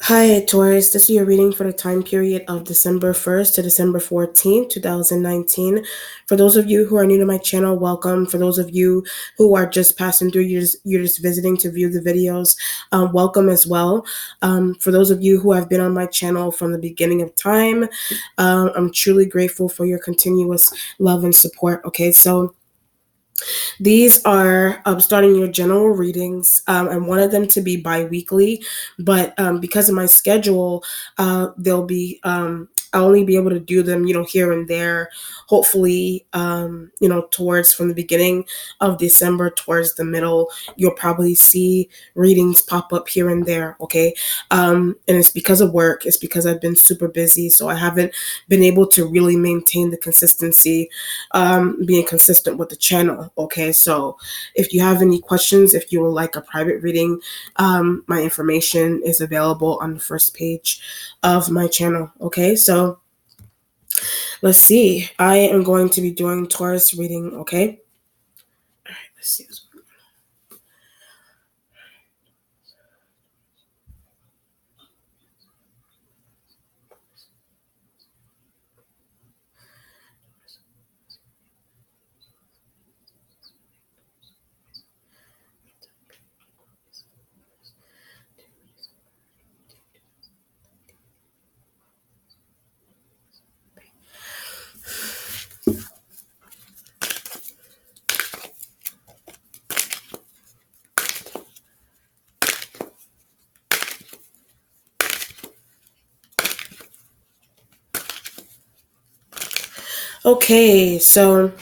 Hi, Taurus. This is your reading for the time period of December 1st to December 14th, 2019. For those of you who are new to my channel, welcome. For those of you who are just passing through, you're just visiting to view the videos, welcome as well. For those of you who have been on my channel from the beginning of time, I'm truly grateful for your continuous love and support. Okay, so these are starting your general readings. I wanted them to be bi-weekly, but because of my schedule, they'll be I'll only be able to do them, here and there. Hopefully, towards from the beginning of December towards the middle, you'll probably see readings pop up here and there. Okay, and it's because of work. It's because I've been super busy, so I haven't been able to really maintain the consistency, being consistent with the channel. Okay, so if you have any questions, if you would like a private reading, my information is available on the first page of my channel. Okay, so let's see. I am going to be doing Taurus reading. Okay, all right, let's see. Okay, so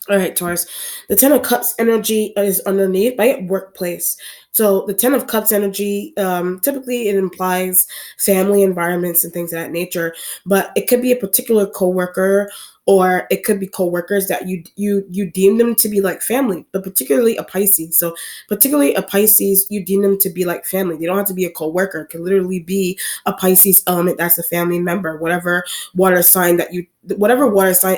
all right, Taurus. The Ten of Cups energy is underneath by workplace. So the Ten of Cups energy, typically it implies family environments and things of that nature, but it could be a particular coworker, or it could be coworkers that you deem them to be like family, but particularly a Pisces. So particularly a Pisces, you deem them to be like family. They don't have to be a coworker. It can literally be a Pisces element that's a family member, whatever water sign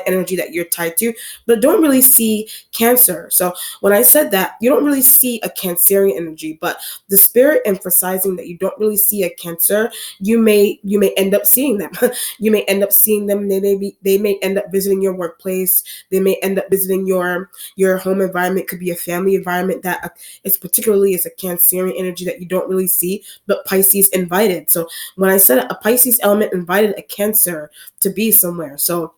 energy that you're tied to, but don't really see Cancer. So when I said that, you don't really see a Cancerian energy, but the spirit emphasizing that you don't really see a Cancer, you may end up seeing them. You may end up seeing them. They may end up visiting your workplace. They may end up visiting your home environment. Could be a family environment that is a Cancerian energy that you don't really see, but Pisces invited. So when I said a Pisces element invited a Cancer to be somewhere, so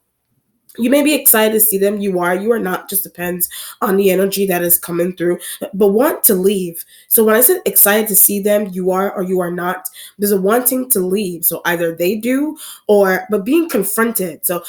you may be excited to see them. You are not. Just depends on the energy that is coming through, but want to leave. So when I said excited to see them, you are or you are not. There's a wanting to leave. So either they do, but being confronted. So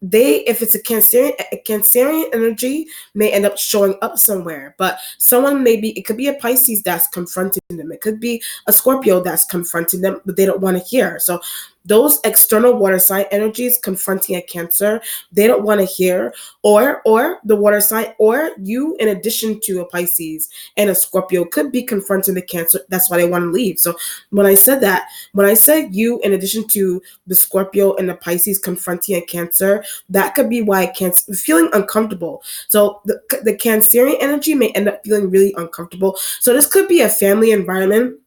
if it's a Cancerian energy may end up showing up somewhere, but it could be a Pisces that's confronting them. It could be a Scorpio that's confronting them, but they don't want to hear. So those external water sign energies confronting a Cancer, they don't want to hear, or the water sign, or you in addition to a Pisces and a Scorpio could be confronting the Cancer. That's why they want to leave. So when I said you in addition to the Scorpio and the Pisces confronting a Cancer, that could be why Cancer feeling uncomfortable. So the Cancerian energy may end up feeling really uncomfortable. So this could be a family environment.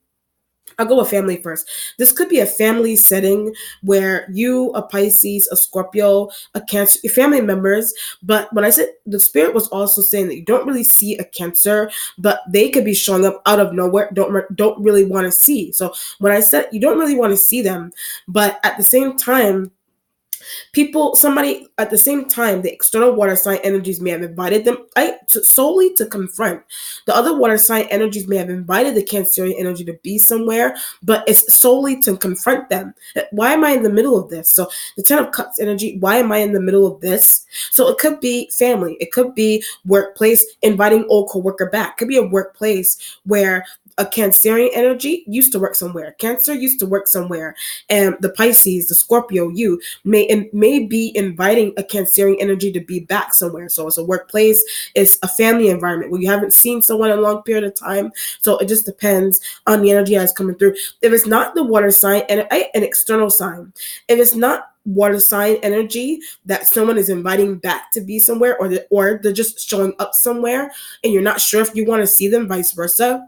I'll go with family first. This could be a family setting where you, a Pisces, a Scorpio, a Cancer, your family members. But when I said the spirit was also saying that you don't really see a Cancer, but they could be showing up out of nowhere. Don't really want to see. So when I said you don't really want to see them, but at the same time, somebody at the same time, the external water sign energies may have invited them solely to confront. The other water sign energies may have invited the Cancerian energy to be somewhere, but it's solely to confront them. Why am I in the middle of this? So the Ten of Cups energy, why am I in the middle of this? So it could be family, it could be workplace, inviting old coworker back. It could be a workplace where a Cancerian energy used to work somewhere. Cancer used to work somewhere, and the Pisces, the Scorpio, you may be inviting a Cancerian energy to be back somewhere. So it's a workplace, it's a family environment where you haven't seen someone in a long period of time. So it just depends on the energy that's coming through. If it's not the water sign and an external sign, if it's not water sign energy that someone is inviting back to be somewhere, or they're just showing up somewhere and you're not sure if you want to see them, vice versa,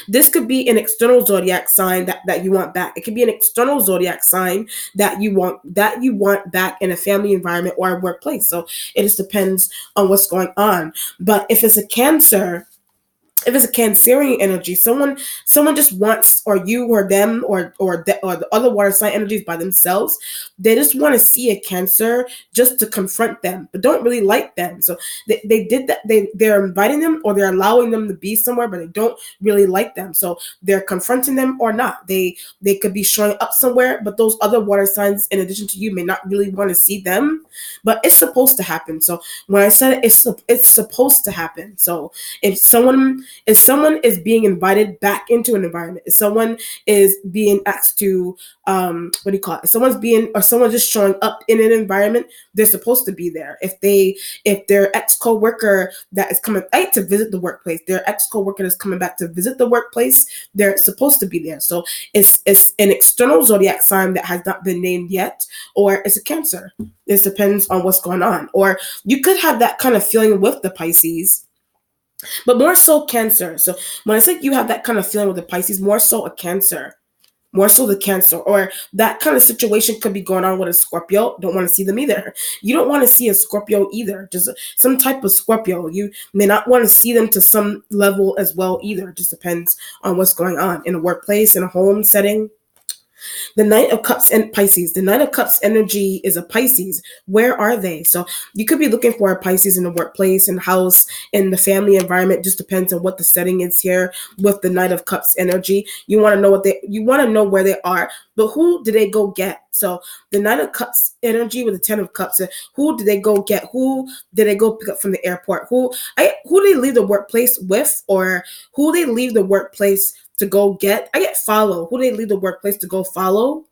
This could be an external zodiac sign that you want back. It could be an external zodiac sign that you want back in a family environment or a workplace. So it just depends on what's going on. But if it's a Cancerian energy, someone just wants, or you or them or the other water sign energies by themselves, they just want to see a Cancer just to confront them, but don't really like them. So they did that. They're inviting them, or they're allowing them to be somewhere, but they don't really like them. So they're confronting them or not. They could be showing up somewhere, but those other water signs, in addition to you, may not really want to see them. But it's supposed to happen. So when I said it, it's supposed to happen. So if someone is being invited back into an environment, if someone is being asked to what do you call it, if someone's just showing up in an environment, they're supposed to be there. If their ex-co-worker that is coming back to visit the workplace, their ex-co-worker is coming back to visit the workplace, they're supposed to be there. So it's an external zodiac sign that has not been named yet, or it's a Cancer. This depends on what's going on. Or you could have that kind of feeling with the Pisces, but more so Cancer. So when I say you have that kind of feeling with the Pisces, more so a Cancer. More so the Cancer, or that kind of situation could be going on with a Scorpio. Don't want to see them either. You don't want to see a Scorpio either. Just some type of Scorpio. You may not want to see them to some level as well either. Just depends on what's going on in a workplace, in a home setting. The Knight of Cups and Pisces. The Knight of Cups energy is a Pisces. Where are they? So you could be looking for a Pisces in the workplace, in the house, in the family environment. Just depends on what the setting is here with the Knight of Cups energy. You want to know where they are, but who did they go get? So the Knight of Cups energy with the Ten of Cups. Who did they go get? Who did they go pick up from the airport? Who did they leave the workplace with, or who they leave the workplace to go get? I get follow. Who they leave the workplace to go follow?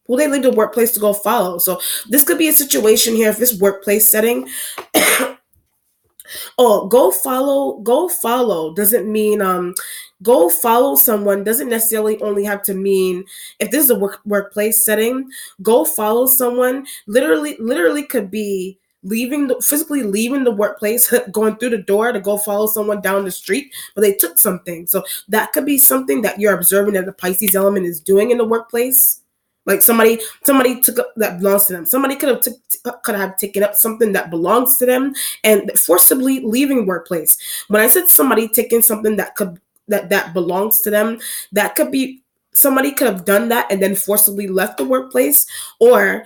Who they leave the workplace to go follow? So this could be a situation here, if this workplace setting. Oh, go follow doesn't mean go follow someone doesn't necessarily only have to mean, if this is a workplace setting, go follow someone literally could be physically leaving the workplace, going through the door to go follow someone down the street, but they took something. So that could be something that you're observing that the Pisces element is doing in the workplace. Like somebody took up that belongs to them. Somebody could have taken up something that belongs to them and forcibly leaving workplace. When I said somebody taking something that belongs to them, that could be somebody could have done that and then forcibly left the workplace, or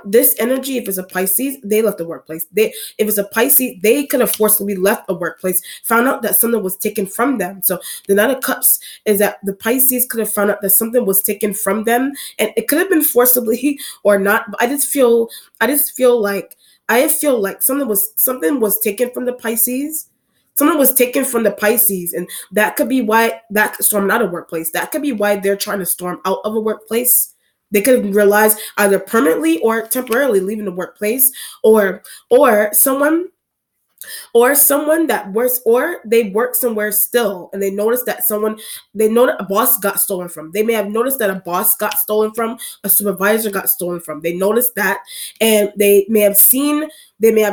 this energy, if it's a Pisces, they left the workplace. If it's a Pisces, they could have forcibly left a workplace, found out that something was taken from them. So the Nine of Cups is that the Pisces could have found out that something was taken from them, and it could have been forcibly or not. But I just feel like something was taken from the Pisces. Someone was taken from the Pisces, and that could be why that stormed out of workplace. That could be why they're trying to storm out of a workplace. They could have realized either permanently or temporarily leaving the workplace, or someone that works, or they work somewhere still, and they notice that a boss got stolen from. They may have noticed that a boss got stolen from, a supervisor got stolen from. They noticed that, and they may have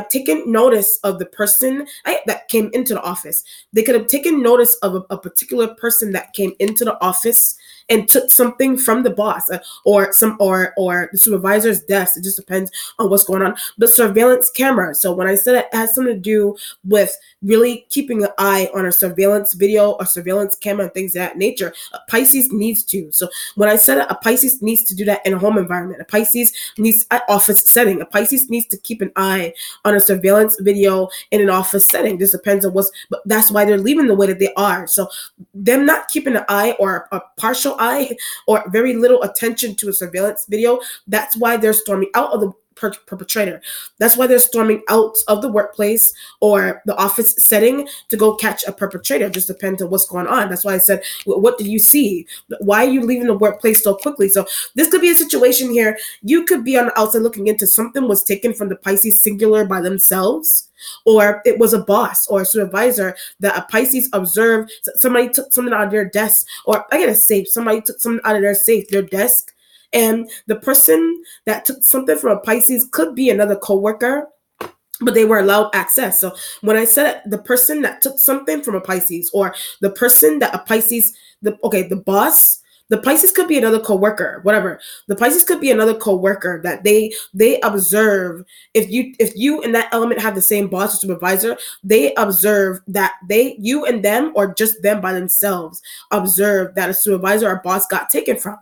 taken notice of the person that came into the office. They could have taken notice of a particular person that came into the office and took something from the boss, or the supervisor's desk. It just depends on what's going on. The surveillance camera. So when I said it has something to do with really keeping an eye on a surveillance video or surveillance camera and things of that nature, a Pisces needs to. So when I said it, a Pisces needs to do that in a home environment. A Pisces needs an office setting. A Pisces needs to keep an eye on a surveillance video in an office setting. This depends on but that's why they're leaving the way that they are. So them not keeping an eye, or a partial eye, or very little attention to a surveillance video, that's why they're storming out of the perpetrator. That's why they're storming out of the workplace or the office setting to go catch a perpetrator. It just depends on what's going on. That's why I said, what did you see? Why are you leaving the workplace so quickly? So this could be a situation here. You could be on the outside looking into something was taken from the Pisces singular by themselves, or it was a boss or a supervisor that a Pisces observed. Somebody took something out of their desk, or I get a safe. Somebody took something out of their safe, their desk. And the person that took something from a Pisces could be another coworker. but they were allowed access. So when I said the person that took something from a Pisces, or the person that a Pisces, the boss, the Pisces could be another coworker, whatever. The Pisces could be another coworker that they observe. If you and that element have the same boss or supervisor, they observe that you and them, or just them by themselves, observe that a supervisor or boss got taken from.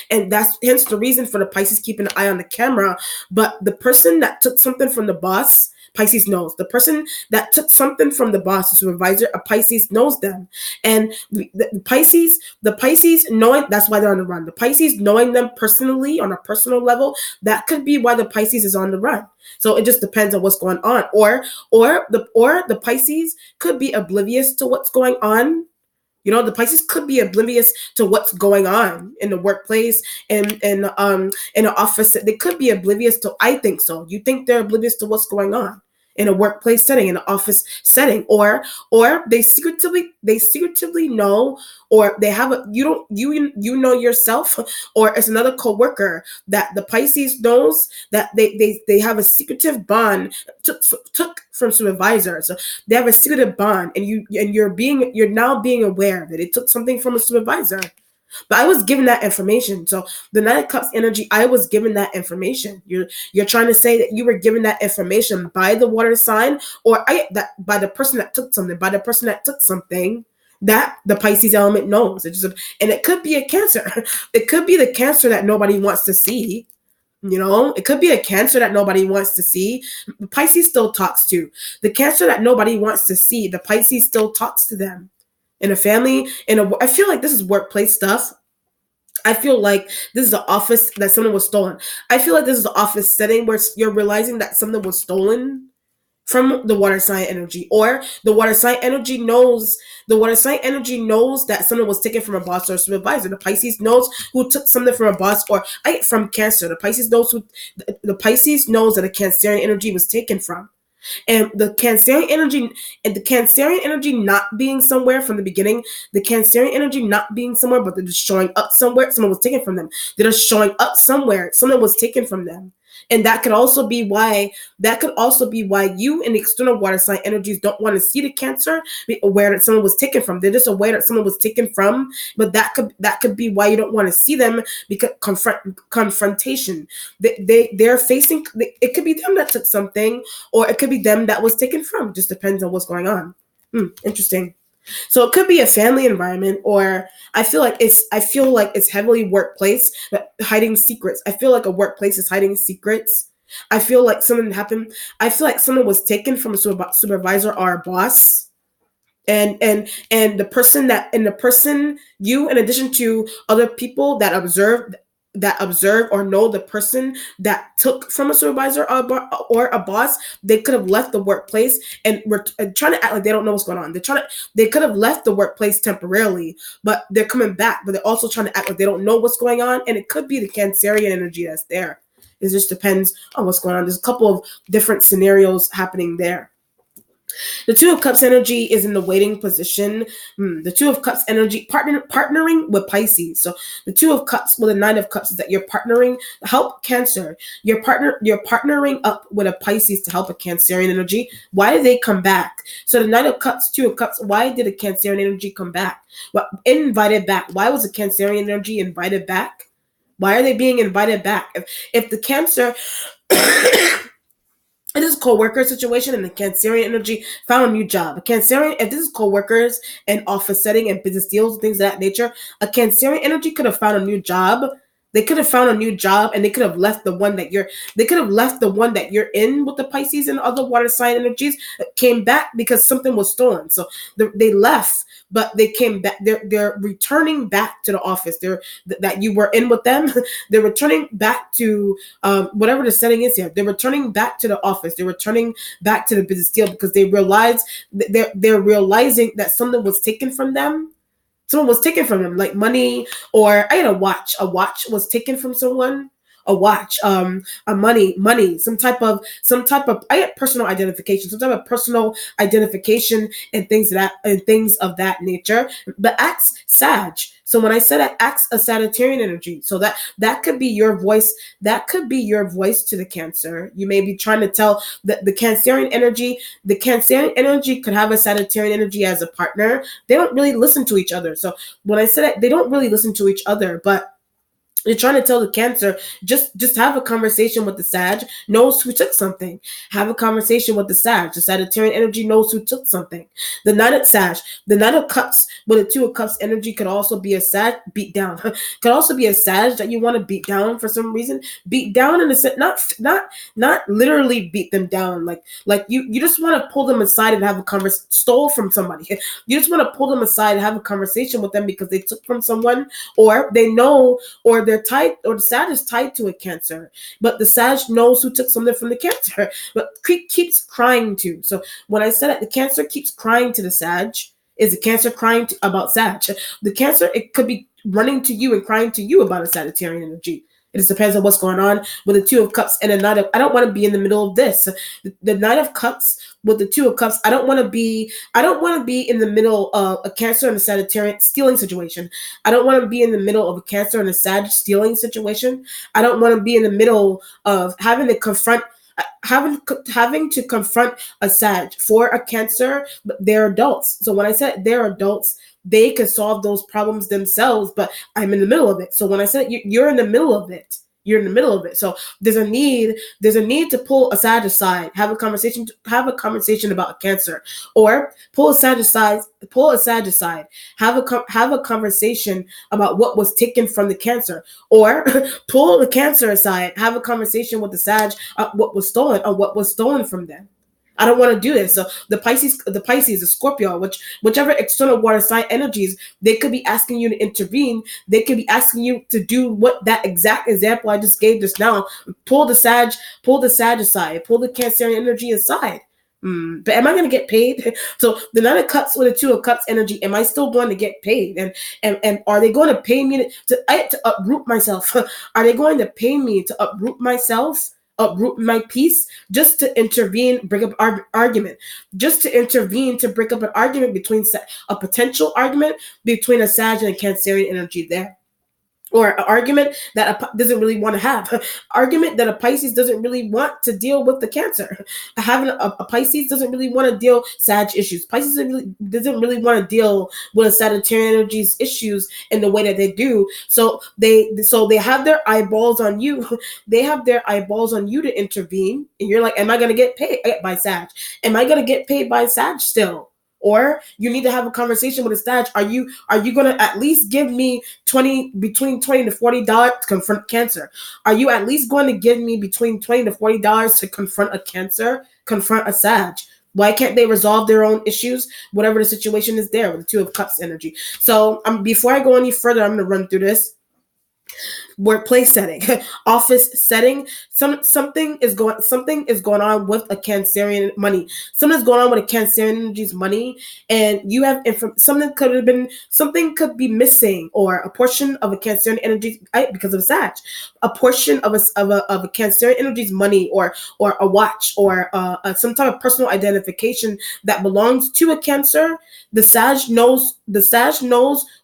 And that's hence the reason for the Pisces keeping an eye on the camera. But the person that took something from the boss, Pisces knows. The person that took something from the boss, the supervisor, a Pisces knows them. And the Pisces knowing, that's why they're on the run. The Pisces knowing them personally on a personal level, that could be why the Pisces is on the run. So it just depends on what's going on. Or the Pisces could be oblivious to what's going on. The Pisces could be oblivious to what's going on in the workplace and in an office. They could be oblivious to. I think so. You think they're oblivious to what's going on in a workplace setting, in an office setting, or they secretively know, or they have a you know yourself, or it's another coworker that the Pisces knows that they have a secretive bond took from supervisors. So they have a secretive bond, and you're now being aware that it took something from a supervisor. But I was given that information. So the Nine of Cups energy, I was given that information. You're trying to say that you were given that information by the water sign, or that by the person that took something, that the Pisces element knows. And it could be a Cancer. It could be the Cancer that nobody wants to see. It could be a Cancer that nobody wants to see. The Pisces still talks to. The Cancer that nobody wants to see, the Pisces still talks to them. In a family, I feel like this is workplace stuff. I feel like this is the office that something was stolen. I feel like this is the office setting where you're realizing that something was stolen from the water sign energy, or the water sign energy knows that something was taken from a boss or a supervisor. The Pisces knows who took something from a boss, or from Cancer. The Pisces knows that a Cancerian energy was taken from. And the Cancerian energy not being somewhere from the beginning, the Cancerian energy not being somewhere, but they're just showing up somewhere. Someone was taken from them. They're just showing up somewhere. Something was taken from them. And that could also be why you and the external water sign energies don't want to see the Cancer, be aware that someone was taken from. They're just aware that someone was taken from, but that could be why you don't want to see them, because confrontation. They're facing. It could be them that took something, or it could be them that was taken from. Just depends on what's going on. Interesting. So it could be a family environment, or I feel like it's heavily workplace, hiding secrets. I feel like a workplace is hiding secrets. I feel like something happened. I feel like someone was taken from a supervisor or a boss, and the person, you, in addition to other people that observe or know the person that took from a supervisor or a boss, they could have left the workplace and were trying to act like they don't know what's going on. They could have left the workplace temporarily, but they're coming back, but they're also trying to act like they don't know what's going on. And it could be the Cancerian energy that's there. It just depends on what's going on. There's a couple of different scenarios happening there. The Two of Cups energy is in the waiting position. The Two of Cups energy, partnering with Pisces. So the Two of Cups with the Nine of Cups is that you're partnering to help Cancer. You're partnering up with a Pisces to help a Cancerian energy. Why did they come back? So the Nine of Cups, Two of Cups, why did a Cancerian energy come back? Well, invited back. Why was the Cancerian energy invited back? Why are they being invited back? If the Cancer it is a co-worker situation, and the Cancerian energy found a new job. If this is co-workers and office setting and business deals, things of that nature, a Cancerian energy could have found a new job. They could have found a new job, and they could have left the one that you're in with the Pisces and other water sign energies, came back because something was stolen. So they left, but they came back. They're returning back to the office. That you were in with them. They're returning back to whatever the setting is here. They're returning back to the office. They're returning back to the business deal because they realize they're realizing that something was taken from them. Someone was taken from them, like money, or I had a watch. A watch was taken from someone, a watch, a money, some type of I get personal identification, some type of personal identification and things of that nature. But acts Sag. So when I said that acts a Sagittarian energy, so that could be your voice. That could be your voice to the Cancer. You may be trying to tell the Cancerian energy. The Cancerian energy could have a Sagittarian energy as a partner. They don't really listen to each other. So when I said that, they don't really listen to each other, but you're trying to tell the Cancer, just have a conversation with the Sag, knows who took something. Have a conversation with the Sag. The Sagittarian energy knows who took something. The Knight of Sag, the Knight of Cups with a Two of Cups energy could also be a Sag beat down. Could also be a Sag that you want to beat down for some reason. Beat down in a sense, not literally beat them down. Like you just want to pull them aside and have a conversation. Stole from somebody. You just want to pull them aside and have a conversation with them because they took from someone, or they know, or they're tied, or the Sag is tied to a Cancer, but the Sag knows who took something from the Cancer, but keeps crying to. So when I said that the Cancer keeps crying to the Sag, is the Cancer crying about Sag? The Cancer, it could be running to you and crying to you about a Sagittarian energy. It just depends on what's going on with the Two of Cups and a Knight of. I don't want to be in the middle of this. The Knight of Cups with the Two of Cups. I don't want to be. I don't want to be in the middle of a Cancer and a Sagittarian stealing situation. I don't want to be in the middle of a Cancer and a Sag stealing situation. I don't want to be in the middle of having to confront a Sag for a Cancer, but they're adults. So when I said they're adults, they could solve those problems themselves, but I'm in the middle of it. So when I said you're in the middle of it, you're in the middle of it. So there's a need to pull a Sag aside, have a conversation about a Cancer, or pull a Sag aside, have a conversation about what was taken from the Cancer, or pull the Cancer aside, have a conversation with the Sag, what was stolen from them. I don't want to do this. So the Scorpio, whichever external water sign energies, they could be asking you to intervene. They could be asking you to do what that exact example I just gave just now. Pull the Sag aside, pull the Cancerian energy aside. But am I going to get paid? So the Nine of Cups with the Two of Cups energy, am I still going to get paid? And are they going to pay me to uproot myself? Are they going to pay me to uproot myself? Uproot my peace, just to intervene, bring up argument, just to intervene to break up an argument between a potential argument between a Sag and a Cancerian energy there, or an argument that doesn't really want to have, argument that a Pisces doesn't really want to deal with the Cancer. Having a Pisces doesn't really want to deal Sag issues. Pisces doesn't really want to deal with a Sagittarian energy's issues in the way that they do. So they have their eyeballs on you. They have their eyeballs on you to intervene, and you're like, am I going to get paid by Sag? Am I going to get paid by Sag still? Or you need to have a conversation with a Sag. Are you going to at least give me between $20 to $40 to confront Cancer? Are you at least going to give me between $20 to $40 to confront a Cancer, confront a Sag? Why can't they resolve their own issues, whatever the situation is there with the Two of Cups energy? So before I go any further, I'm going to run through this. Workplace setting, office setting, something is going on with a Cancerian money. Something's going on with a Cancerian energy's money, and you have something could be missing, or a portion of a Cancerian energy because of Sag, a portion of a Cancerian energy's money, or a watch, or some type of personal identification that belongs to a Cancer. The Sag knows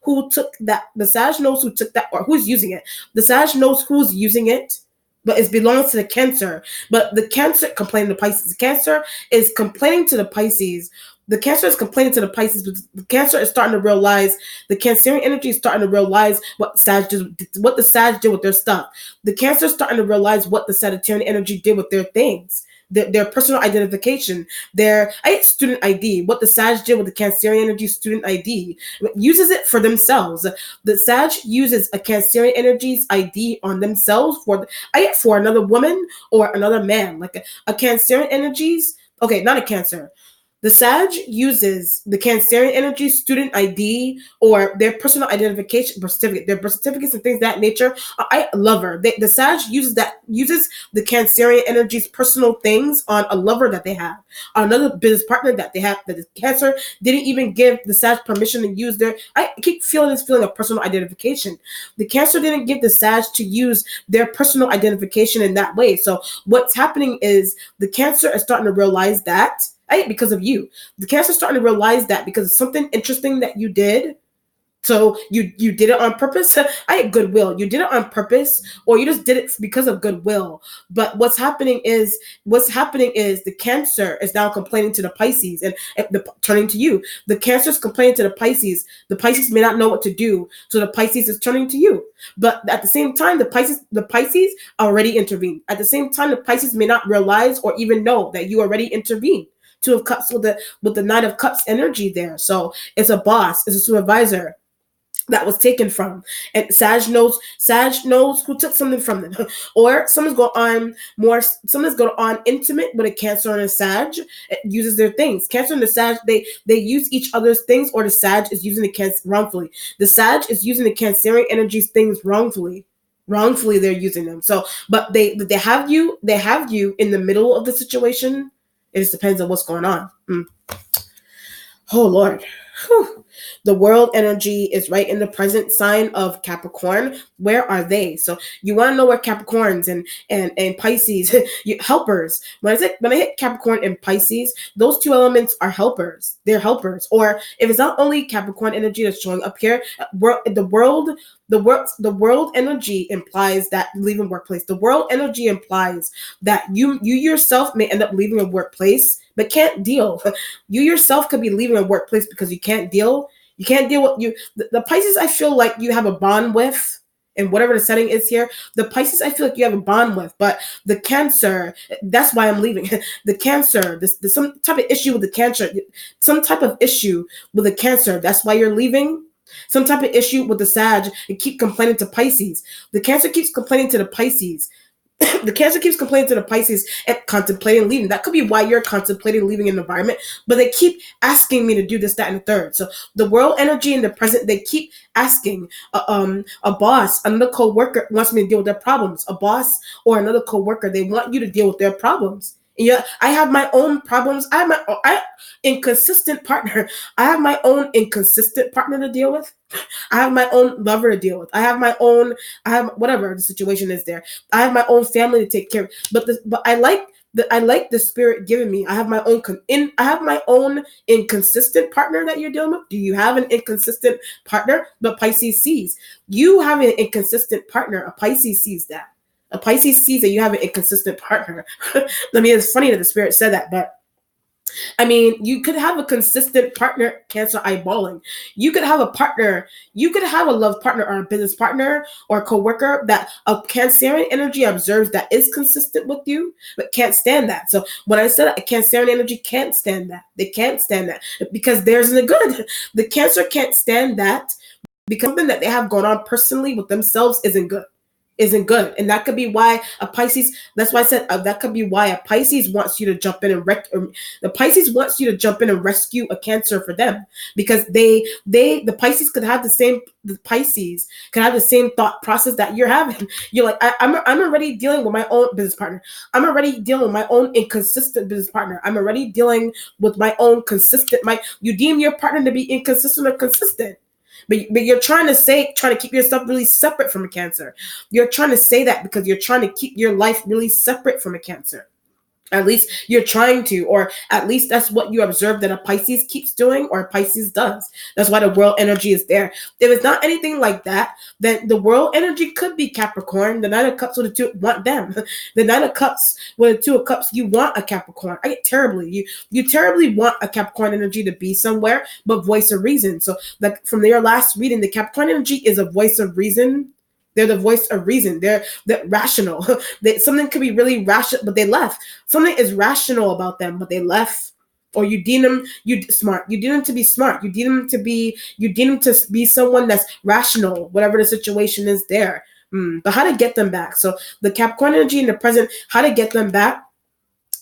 who took that. The Sag knows who took that, or who's using it. The Sag knows who's using it, but it belongs to the Cancer. But the Cancer complaining to Pisces. The Cancer is complaining to the Pisces. The Cancer is complaining to the Pisces. The Cancer is starting to realize, the Cancerian energy is starting to realize what the Sag did with their stuff. The Cancer is starting to realize what the Sagittarian energy did with their things. Their personal identification, their student ID, what the Sag did with the Cancerian energy student ID, uses it for themselves. The Sag uses a Cancerian energy's ID on themselves for another woman or another man. Like a Cancerian energies, okay, not a Cancer. The Sag uses the Cancerian energy, student ID, or their personal identification birth certificate, their birth certificates and things of that nature. I lover. The Sag uses the Cancerian energy's personal things on a lover that they have, on another business partner that they have. That is Cancer didn't even give the Sag permission to use their. I keep feeling this feeling of personal identification. The Cancer didn't give the Sag to use their personal identification in that way. So what's happening is the Cancer is starting to realize that because of you. The Cancer is starting to realize that because of something interesting that you did. So you did it on purpose. I had goodwill. You did it on purpose, or you just did it because of goodwill. But what's happening is the Cancer is now complaining to the Pisces and turning to you. The Cancer is complaining to the Pisces. The Pisces may not know what to do, so the Pisces is turning to you. But at the same time, the Pisces already intervened. At the same time, the Pisces may not realize or even know that you already intervened. Two of Cups with the Knight of Cups energy there. So it's a boss, it's a supervisor that was taken from, and Sag knows who took something from them, or someone's going on intimate with a Cancer and a Sag. It uses their things. Cancer and the Sag, they use each other's things, or the Sag is using the Cancer wrongfully. The Sag is using the Cancerian energies things wrongfully. They're using them. So, but they have you in the middle of the situation. It just depends on what's going on. Oh Lord. Whew. The world energy is right in the present sign of Capricorn. Where are they? So you want to know where Capricorns and Pisces helpers. When I hit Capricorn and Pisces, those two elements are helpers. They're helpers. Or if it's not only Capricorn energy that's showing up here, the world energy implies that leaving workplace. The world energy implies that you yourself may end up leaving a workplace but can't deal. You yourself could be leaving a workplace because you can't deal. You can't deal with you. The Pisces, I feel like you have a bond with, and whatever the setting is here, the Pisces, I feel like you have a bond with. But the Cancer, that's why I'm leaving. The Cancer, there's some type of issue with the Cancer, some type of issue with the Cancer. That's why you're leaving. Some type of issue with the Sag. You keep complaining to Pisces. The Cancer keeps complaining to the Pisces. The Cancer keeps complaining to the Pisces and contemplating leaving. That could be why you're contemplating leaving an environment, but they keep asking me to do this, that, and the third. So the world energy in the present, they keep asking. A boss, another co-worker wants me to deal with their problems. A boss or another co-worker, they want you to deal with their problems. Yeah, I have my own problems. I have my inconsistent partner. I have my own inconsistent partner to deal with. I have my own lover to deal with. I have whatever the situation is there. I have my own family to take care of. But I like the spirit giving me. I have my own inconsistent partner that you're dealing with. Do you have an inconsistent partner? But Pisces sees you have an inconsistent partner. A Pisces sees that. A Pisces sees that you have an inconsistent partner. It's funny that the spirit said that, but I mean, you could have a consistent partner, Cancer eyeballing. You could have a partner, you could have a love partner or a business partner or a coworker that a Cancerian energy observes that is consistent with you, but can't stand that. So when I said a Cancerian energy can't stand that, they can't stand that because there's the good. The Cancer can't stand that because something that they have going on personally with themselves isn't good. And that could be why a Pisces, that's why I said that could be why a Pisces wants you to jump in and the Pisces wants you to jump in and rescue a Cancer for them, because the Pisces could have the same thought process that you're having. You're like, I'm already dealing with my own business partner. I'm already dealing with my own inconsistent business partner. I'm already dealing with my own you deem your partner to be inconsistent or consistent. But you're trying to keep yourself really separate from a Cancer. You're trying to say that because you're trying to keep your life really separate from a Cancer. At least you're trying to, or at least that's what you observe that a Pisces keeps doing, or a Pisces does. That's why the world energy is there. If it's not anything like that, then the world energy could be Capricorn. The Nine of Cups with the two, want them. The Nine of Cups with the Two of Cups, you want a Capricorn. You terribly want a Capricorn energy to be somewhere, but voice of reason. So like from your last reading, the Capricorn energy is a voice of reason. They're the voice of reason. They're rational. Something could be really rational, but they left. Something is rational about them, but they left. Or you deem them smart. You deem them to be smart. You deem them to be someone that's rational, whatever the situation is there. But how to get them back? So the Capricorn energy in the present, how to get them back?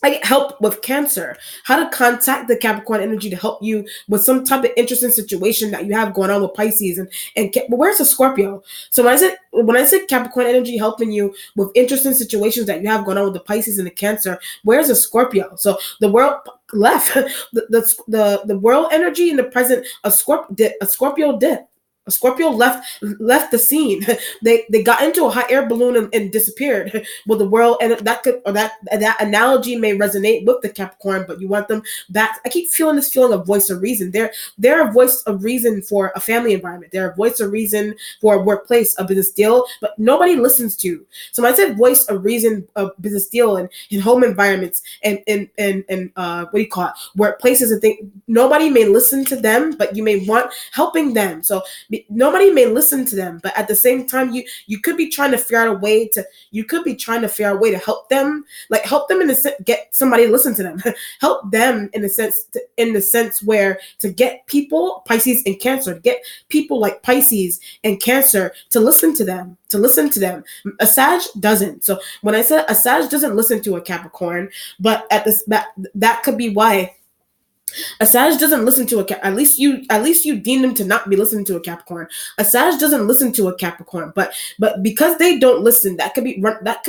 I get help with Cancer, how to contact the Capricorn energy to help you with some type of interesting situation that you have going on with Pisces but where's the Scorpio? So when I said Capricorn energy helping you with interesting situations that you have going on with the Pisces and the Cancer, where's the Scorpio? So the world left the world energy in the present, a Scorpio did. A Scorpio left the scene. They got into a hot air balloon and disappeared with the world, and that analogy may resonate with the Capricorn, but you want them back. I keep feeling this feeling of voice of reason. They're a voice of reason for a family environment. They're a voice of reason for a workplace, a business deal, but nobody listens to. So when I said voice of reason, a business deal, and in home environments and what do you call it, workplaces and things, nobody may listen to them, but you may want helping them. So nobody may listen to them, but at the same time, you could be trying to figure out a way to help them, like help them in the sense, get somebody to listen to them, help them in the sense where to get people Pisces and Cancer, to get people like Pisces and Cancer to listen to them. A Sag doesn't. So when I said a Sag doesn't listen to a Capricorn, but that could be why a Sag doesn't listen to at least you deem them to not be listening to a Capricorn. A Sag doesn't listen to a Capricorn, but because they don't listen, that could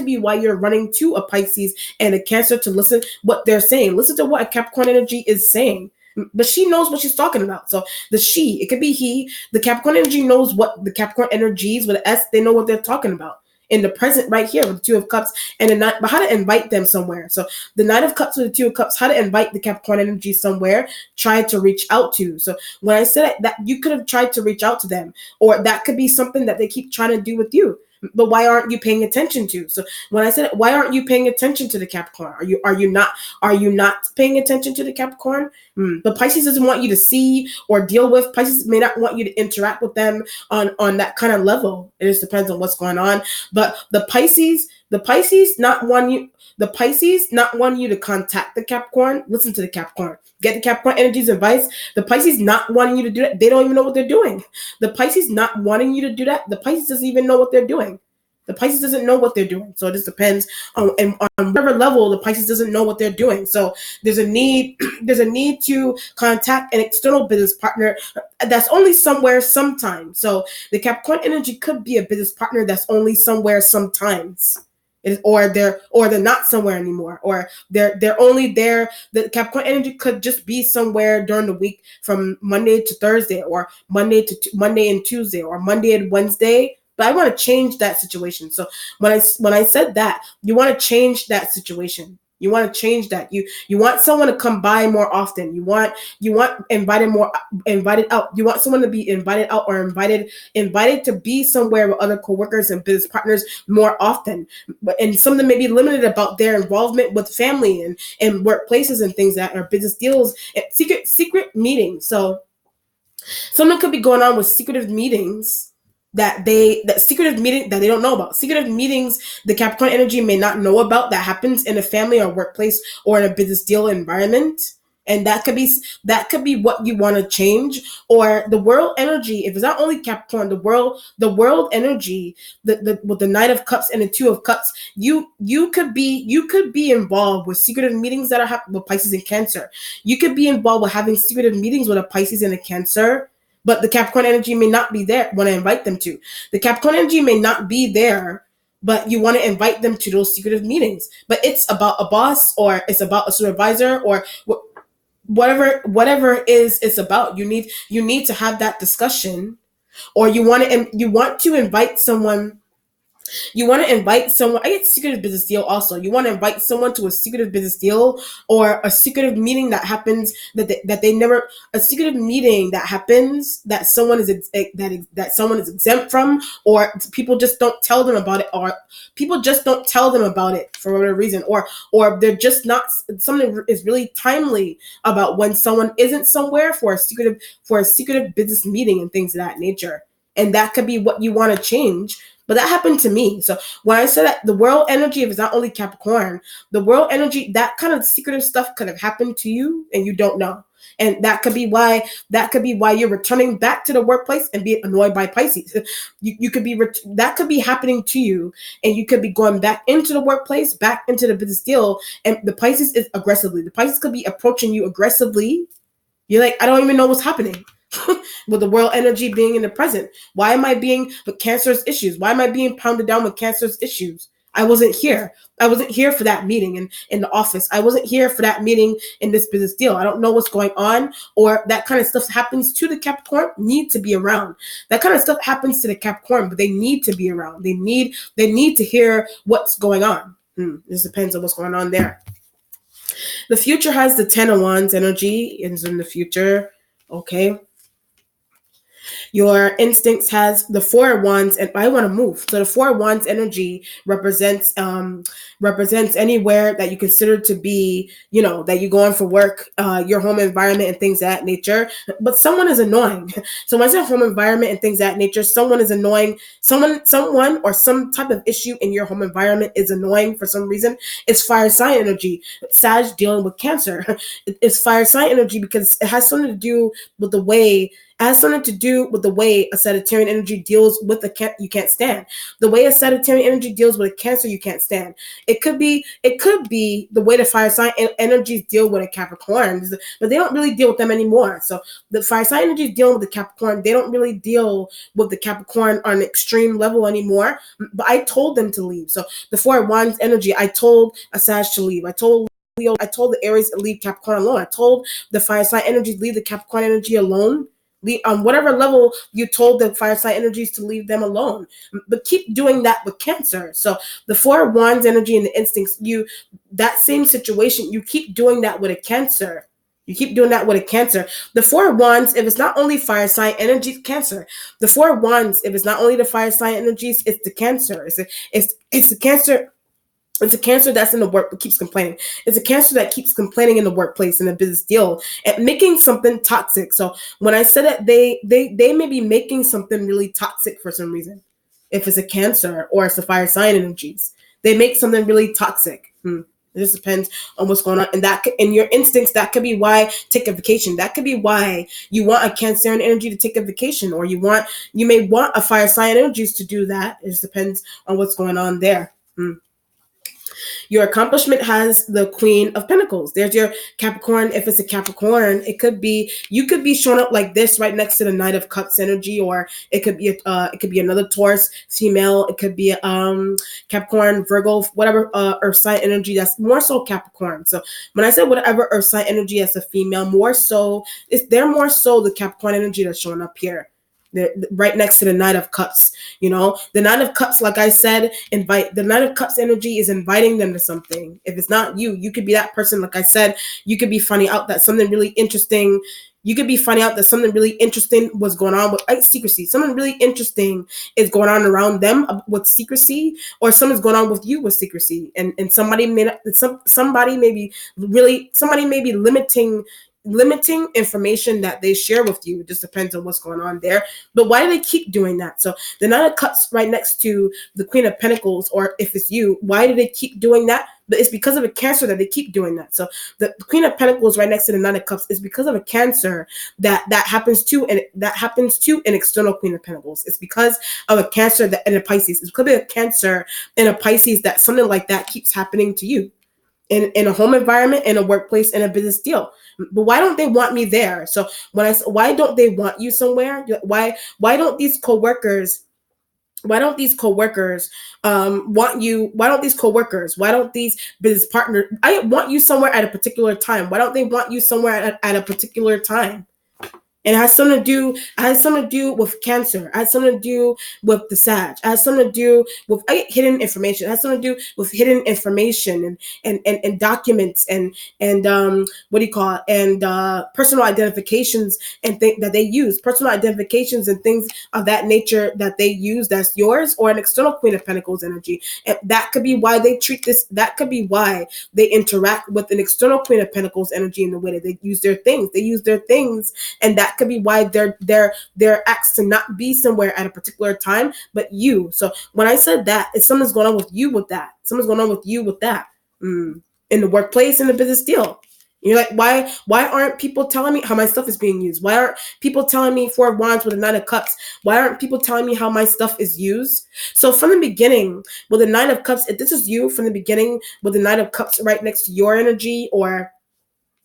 be why you're running to a Pisces and a Cancer to listen what they're saying. Listen to what a Capricorn energy is saying. But she knows what she's talking about. So it could be he. The Capricorn energy knows what the Capricorn energies with an S. They know what they're talking about in the present right here with the Two of Cups and the Knight, but how to invite them somewhere. So the Knight of Cups with the Two of Cups, how to invite the Capricorn energy somewhere, try to reach out to. So when I said that you could have tried to reach out to them, or that could be something that they keep trying to do with you. But why aren't you paying attention to? So when I said, why aren't you paying attention to the Capricorn? Are you not paying attention to the Capricorn? The Pisces doesn't want you to see or deal with. Pisces may not want you to interact with them on that kind of level. It just depends on what's going on. But the Pisces not want you to contact the Capricorn. Listen to the Capricorn. Get the Capricorn energy's advice. The Pisces not wanting you to do that. They don't even know what they're doing. The Pisces not wanting you to do that. The Pisces doesn't even know what they're doing. The Pisces doesn't know what they're doing. So it just depends on whatever level the Pisces doesn't know what they're doing. So there's a need to contact an external business partner that's only somewhere sometimes. So the Capricorn energy could be a business partner that's only somewhere sometimes. Or they're not somewhere anymore, or they're only there. The Capricorn energy could just be somewhere during the week from Monday to Thursday, or Monday and Tuesday, or Monday and Wednesday. But I want to change that situation. So when I said that, you want to change that situation. You want to change that. You want someone to come by more often. You want invited out. You want someone to be invited out or invited to be somewhere with other coworkers and business partners more often. And some of them may be limited about their involvement with family and workplaces and things that are business deals and secret meetings. So something could be going on with secretive meetings that they don't know about. Secretive meetings the Capricorn energy may not know about that happens in a family or workplace or in a business deal environment. And that could be what you want to change. Or the world energy, if it's not only Capricorn, the world energy, with the Knight of Cups and the Two of Cups, you could be involved with secretive meetings that are happening with Pisces and Cancer. You could be involved with having secretive meetings with a Pisces and a Cancer. But the Capricorn energy may not be there when I invite them to. The Capricorn energy may not be there, but you want to invite them to those secretive meetings. But it's about a boss, or it's about a supervisor, or whatever it is it's about. You need to have that discussion, or you want to invite someone. I get secretive business deal also. You want to invite someone to a secretive business deal, or a secretive meeting that happens a secretive meeting that happens that someone is exempt from, or people just don't tell them about it, or people just don't tell them about it for whatever reason, or they're just not, something is really timely about when someone isn't somewhere for a secretive business meeting and things of that nature. And that could be what you want to change. But that happened to me. So when I said that the world energy, if it's not only Capricorn, the world energy, that kind of secretive stuff could have happened to you and you don't know. And that could be why you're returning back to the workplace and being annoyed by Pisces. You could be that could be happening to you, and you could be going back into the workplace, back into the business deal, and the Pisces is aggressively. The Pisces could be approaching you aggressively. You're like, I don't even know what's happening. With the world energy being in the present, why am I being with cancerous issues? Why am I being pounded down with cancerous issues? I wasn't here. I wasn't here for that meeting in the office. I wasn't here for that meeting in this business deal. I don't know what's going on, or that kind of stuff happens to the Capricorn, need to be around. That kind of stuff happens to the Capricorn, but they need to be around. They need to hear what's going on. This depends on what's going on there. The future has the 10 of Wands energy, is in the future. Okay. Your instincts has the 4 of Wands, and I want to move. So the 4 of Wands energy represents anywhere that you consider to be, that you go on for work, your home environment and things of that nature. But someone is annoying. So when I say home environment and things of that nature, someone is annoying. Someone or some type of issue in your home environment is annoying for some reason. It's fire sign energy. Sag dealing with Cancer. It's fire sign energy because it has something to do with the way a Sagittarian energy deals with you can't stand. The way a Sagittarian energy deals with a Cancer you can't stand. It could be the way the fire sign energies deal with a Capricorn, but they don't really deal with them anymore. So the fire sign energies dealing with the Capricorn, they don't really deal with the Capricorn on an extreme level anymore. But I told them to leave. So the 4 of Wands energy, I told a Sag to leave. I told the Aries to leave Capricorn alone. I told the fire sign energies leave the Capricorn energy alone. On whatever level you told the fire sign energies to leave them alone, but keep doing that with Cancer. So the 4 of Wands energy and the instincts, that same situation, you keep doing that with a Cancer. You keep doing that with a Cancer. The 4 of Wands, if it's not only fire sign energies, Cancer. The 4 of Wands, if it's not only the fire sign energies, it's the Cancer. It's the Cancer. It's a Cancer that's in the work but keeps complaining. It's a Cancer that keeps complaining in the workplace, in a business deal, and making something toxic. So when I said that they may be making something really toxic for some reason, if it's a Cancer or it's a fire sign energies, they make something really toxic. It just depends on what's going on, and in your instincts, that could be why take a vacation. That could be why you want a Cancerian energy to take a vacation, or you may want a fire sign energies to do that. It just depends on what's going on there. Your accomplishment has the Queen of Pentacles. There's your Capricorn. If it's a Capricorn, you could be showing up like this right next to the Knight of Cups energy, or it could be another Taurus female. It could be Capricorn, Virgo, whatever Earth sign energy. That's more so Capricorn. So when I say whatever Earth sign energy as a female, they're more so the Capricorn energy that's showing up here. They're right next to the Knight of Cups. The Knight of Cups, like I said, the Knight of Cups energy is inviting them to something. If it's not you, you could be that person. Like I said, you could be finding out that something really interesting. You could be finding out that something really interesting was going on with secrecy. Something really interesting is going on around them with secrecy, or something's going on with you with secrecy. And somebody may be limiting information that they share with you. It just depends on what's going on there. But why do they keep doing that? So the Knight of Cups right next to the Queen of Pentacles, or if it's you, why do they keep doing that? But it's because of a Cancer that they keep doing that. So the Queen of Pentacles right next to the Knight of Cups is because of a Cancer that happens to an external Queen of Pentacles. It's because of a Cancer and a Pisces. It's because of a Cancer and a Pisces that something like that keeps happening to you. In a home environment, in a workplace, in a business deal. But why don't they want me there? So why don't they want you somewhere? Why don't these coworkers want you? Why don't these coworkers? Why don't these business partners? I want you somewhere at a particular time. Why don't they want you somewhere at a particular time? And it has something to do with Cancer. It has something to do with the Sag. It has something to do with hidden information. It has something to do with hidden information and documents and what do you call it? And personal identifications and things that they use. Personal identifications and things of that nature that they use that's yours, or an external Queen of Pentacles energy. And that could be why they treat this. That could be why they interact with an external Queen of Pentacles energy in the way that they use their things. They use their things, and that that could be why they're asked to not be somewhere at a particular time, but you. So when I said that, it's something's going on with you with that. Something's going on with you with that. In the workplace, in the business deal. You're like, why aren't people telling me how my stuff is being used? Why aren't people telling me 4 of Wands with a 9 of Cups? Why aren't people telling me how my stuff is used? So from the beginning, with the 9 of Cups, if this is you from the beginning with the 9 of Cups right next to your energy, or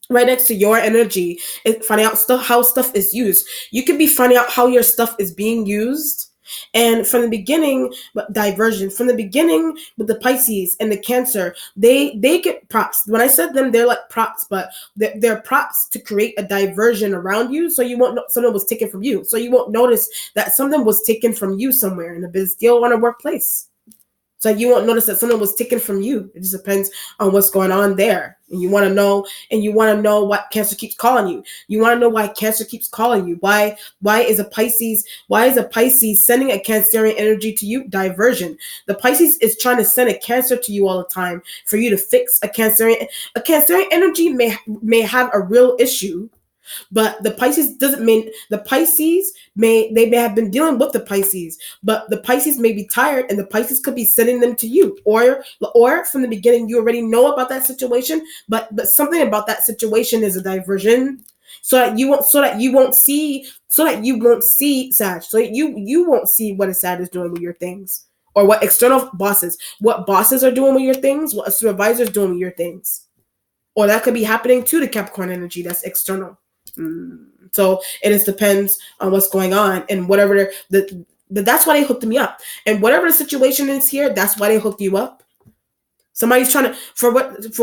right next to your energy, finding out how stuff is used. You could be finding out how your stuff is being used. And from the beginning, but diversion. From the beginning with the Pisces and the Cancer, they get props. When I said them, they're like props, but they're props to create a diversion around you, so you won't know something was taken from you. So you won't notice that something was taken from you somewhere in a business deal or in a workplace. So you won't notice that something was taken from you. It just depends on what's going on there. And you want to know what Cancer keeps calling you. You want to know why Cancer keeps calling you. Why is a Pisces sending a Cancerian energy to you? Diversion. The Pisces is trying to send a Cancer to you all the time for you to fix a Cancerian. A Cancerian energy may have a real issue, but the Pisces doesn't mean the Pisces may have been dealing with the Pisces, but the Pisces may be tired, and the Pisces could be sending them to you, or from the beginning you already know about that situation, but something about that situation is a diversion, so that you won't see Sag, so that you won't see what a Sag is doing with your things, or what bosses are doing with your things, what a supervisor is doing with your things, or that could be happening to the Capricorn energy that's external. So it just depends on what's going on, and whatever that's why they hooked me up. And whatever the situation is here, that's why they hooked you up. Somebody's trying to, for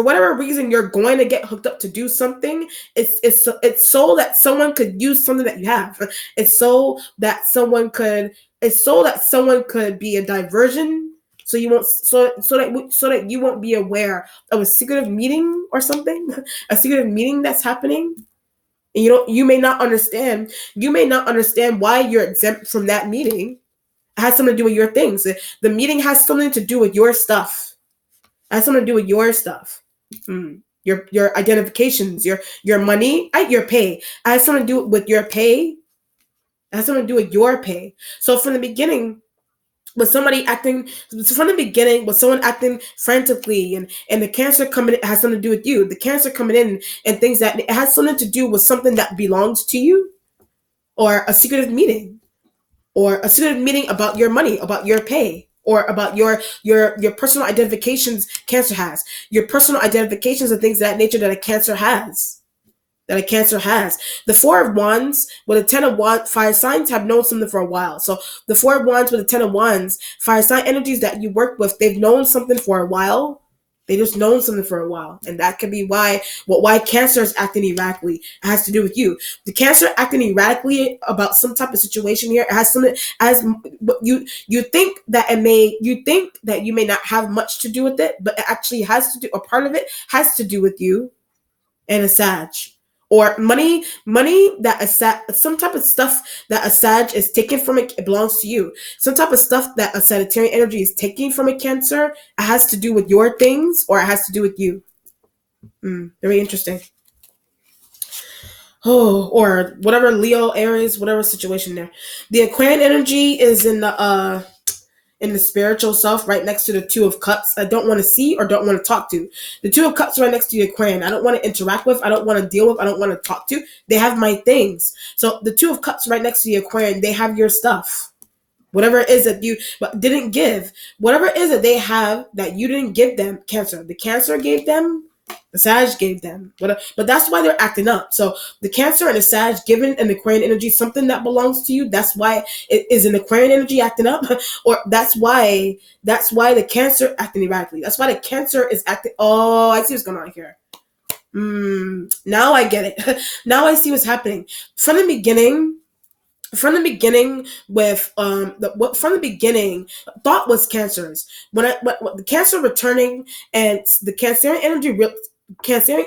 whatever reason, you're going to get hooked up to do something. It's so that someone could use something that you have. It's so that someone could be a diversion. So you won't so that you won't be aware of a secretive meeting or something, a secretive meeting that's happening. And you may not understand why you're exempt from that meeting. It has something to do with your things. The meeting has something to do with your stuff. It has something to do with your stuff. Your identifications, your money, your pay. It has something to do with your pay. It has something to do with your pay. So from the beginning, with someone acting frantically, and the Cancer coming in has something to do with you. The Cancer coming in and things that it has something to do with something that belongs to you, or a secretive meeting, about your money, about your pay, or about your personal identifications. Cancer has your personal identifications and things of that nature that a Cancer has. The 4 of Wands with a 10 of Wands, fire signs have known something for a while. So the 4 of Wands with a 10 of Wands, fire sign energies that you work with, they've known something for a while. They just known something for a while, and that could be why Cancer is acting erratically. It has to do with you. The Cancer acting erratically about some type of situation here. It has something as you think that you may not have much to do with it, but it actually has to do. A part of it has to do with you and a Sag. Or money that some type of stuff that a Sag is taking from it belongs to you. Some type of stuff that a Sagittarian energy is taking from a Cancer, it has to do with your things, or it has to do with you. Very interesting. Oh, or whatever, Leo, Aries, whatever situation there. The Aquarian energy is in the spiritual self, right next to the 2 of Cups. I don't want to see or don't want to talk to. The 2 of Cups right next to the Aquarian. I don't want to interact with. I don't want to deal with. I don't want to talk to. They have my things. So the 2 of Cups right next to the Aquarian, they have your stuff. Whatever it is that you didn't give. Whatever it is that they have that you didn't give them, Cancer. The Cancer gave them. The Sag gave them. But that's why they're acting up. So the Cancer and the Sag giving an Aquarian energy something that belongs to you. That's why it is an Aquarian energy acting up. Or that's why the Cancer acting erratically. That's why the Cancer is acting. Oh, I see what's going on here. Now I get it. Now I see what's happening. From the beginning, thought was Cancers. When the Cancer returning and the Cancerian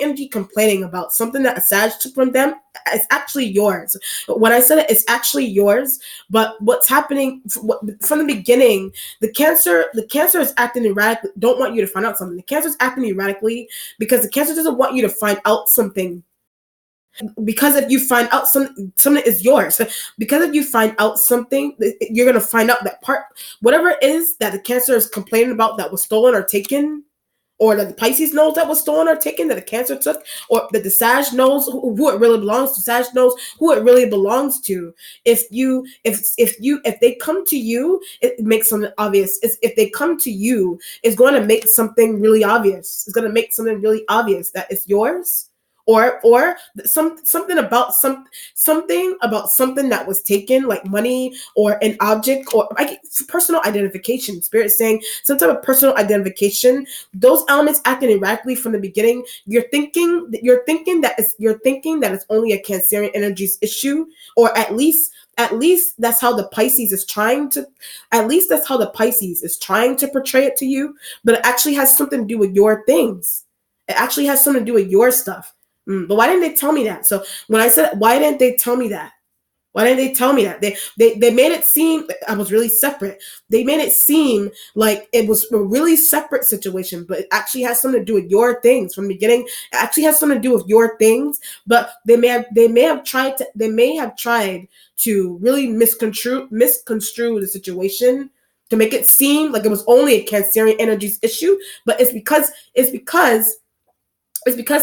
energy complaining about something that a Sag took from them, it's actually yours. When I said it, it's actually yours. But what's happening from the beginning, the Cancer is acting erratically. Don't want you to find out something. The Cancer is acting erratically because the Cancer doesn't want you to find out something. Because if you find out something is yours, because if you find out something, you're gonna find out that part, whatever it is that the Cancer is complaining about that was stolen or taken, or that the Pisces knows that was stolen or taken, that the Cancer took, or that the Sag knows who it really belongs to. Sag knows who it really belongs to. If they come to you, it makes something obvious. If they come to you, it's going to make something really obvious. It's going to make something really obvious that it's yours, or something about something that was taken, like money or an object, or personal identification. Spirit saying some type of personal identification. Those elements acting erratically from the beginning. You're thinking that it's only a Cancerian energies issue, or at least that's how the Pisces is trying to. At least that's how the Pisces is trying to portray it to you. But it actually has something to do with your things. It actually has something to do with your stuff. But why didn't they tell me that? So when I said, why didn't they tell me that? Why didn't they tell me that? They made it seem like I was really separate. They made it seem like it was a really separate situation, but it actually has something to do with your things from the beginning. It actually has something to do with your things, but they may have tried to really misconstrue the situation to make it seem like it was only a Cancerian energies issue, but it's because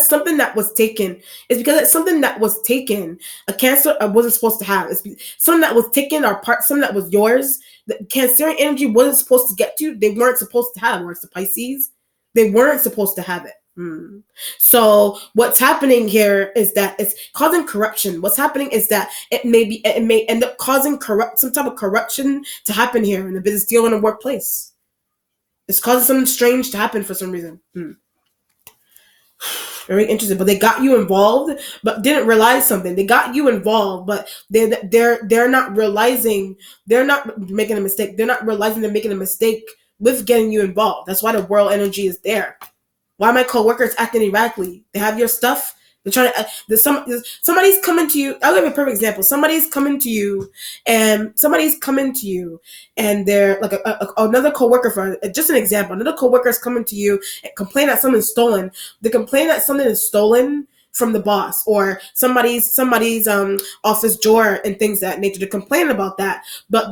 something that was taken. It's because it's something that was taken. A Cancer wasn't supposed to have. It's something that was taken, or something that was yours. The Cancerian energy wasn't supposed to get to. They weren't supposed to have. Whereas the Pisces, they weren't supposed to have it. So what's happening here is that it's causing corruption. What's happening is that it may end up causing some type of corruption to happen here in the business deal in the workplace. It's causing something strange to happen for some reason. Very interesting. But they got you involved, but didn't realize something. They got you involved, but they're not realizing. They're not making a mistake. They're not realizing they're making a mistake with getting you involved. That's why the world energy is there. Why my coworkers acting erratically? They have your stuff. They're trying to. Somebody's coming to you. I'll give you a perfect example. Somebody's coming to you, and they're like another coworker. For just an example, another coworker is coming to you and complain that something's stolen. They complain that something is stolen from the boss, or somebody's office drawer and things of that nature. They're complaining about that, but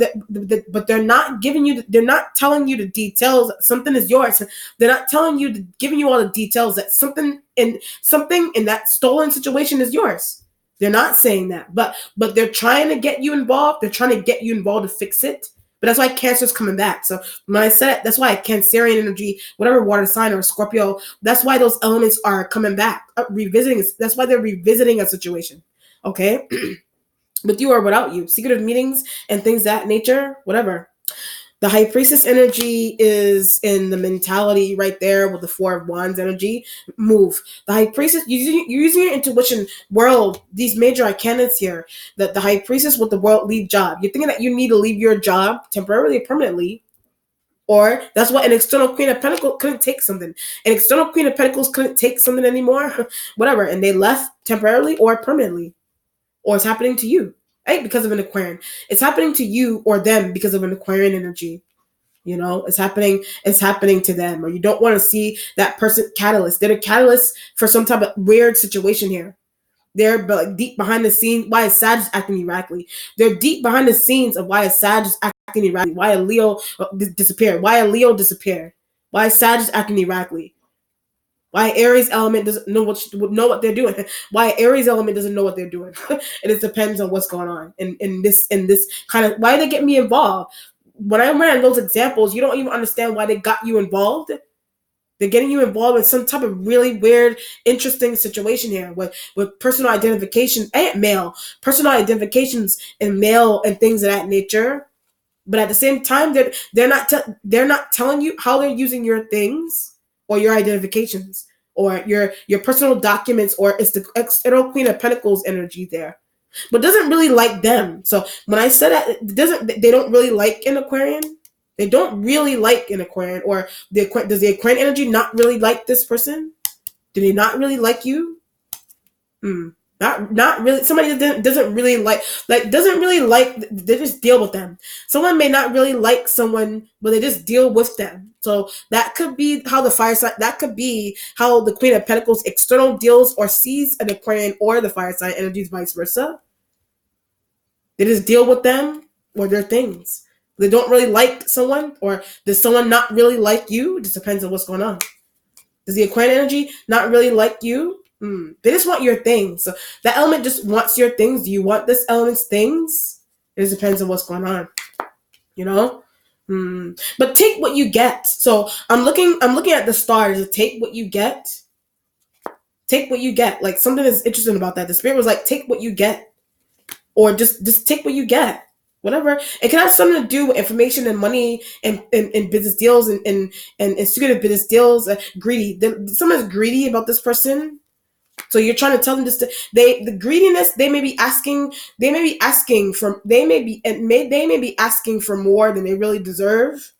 they're not giving you. They're not telling you the details. Something is yours. They're not giving you all the details that something in that stolen situation is yours. They're not saying that, but they're trying to get you involved. They're trying to get you involved to fix it. But that's why Cancer's coming back. So when I said it, that's why Cancerian energy, whatever water sign or Scorpio, that's why those elements are coming back, revisiting. That's why they're revisiting a situation. Okay, with you or without you, secretive meetings and things that nature, whatever. The High Priestess energy is in the mentality right there with the Four of Wands energy. Move. The High Priestess, you're using your intuition, world, these major arcanas here. The High Priestess with the world leave job. You're thinking that you need to leave your job temporarily, permanently. Or that's what an external Queen of Pentacles couldn't take something. An external Queen of Pentacles couldn't take something anymore. Whatever. And they left temporarily or permanently. Or it's happening to you. Right? Because of an Aquarian. It's happening to you or them because of an Aquarian energy. You know, it's happening to them. Or you don't want to see that person catalyst. They're the catalyst for some type of weird situation here. They're deep behind the scenes. Why is Sag acting erratically? They're deep behind the scenes of why is Sag acting erratically. Why a Leo disappeared. Why a Leo disappeared. Why is Sag acting erratically. Why Aries element doesn't know what they're doing. Why Aries element doesn't know what they're doing. And it depends on what's going on. In this kind of, why they get me involved. When I ran those examples, you don't even understand why they got you involved. They're getting you involved in some type of really weird, interesting situation here with personal identification and male. Personal identifications and male and things of that nature. But at the same time, they're not telling you how they're using your things or your identifications or your personal documents, or it's the external Queen of Pentacles energy there. But doesn't really like them. So when I said that, they don't really like an Aquarian. They don't really like an Aquarian, or does the Aquarian energy not really like this person? Do they not really like you? Not really. Somebody that doesn't really like they just deal with them. Someone may not really like someone, but they just deal with them. So that could be how the fire sign. That could be how the Queen of Pentacles external deals or sees an Aquarian or the fire sign energies, vice versa. They just deal with them or their things. They don't really like someone, or does someone not really like you? It just depends on what's going on. Does the Aquarian energy not really like you? They just want your things. So that element just wants your things. Do you want this element's things? It just depends on what's going on. You know? But take what you get. So I'm looking at the stars. Take what you get. Take what you get. Like, something is interesting about that. The spirit was like, take what you get. Or just take what you get. Whatever. It can have something to do with information and money and business deals and secretive business deals. Greedy. Someone's greedy about this person. So you're trying to tell them this. The greediness, they may be asking for more than they really deserve.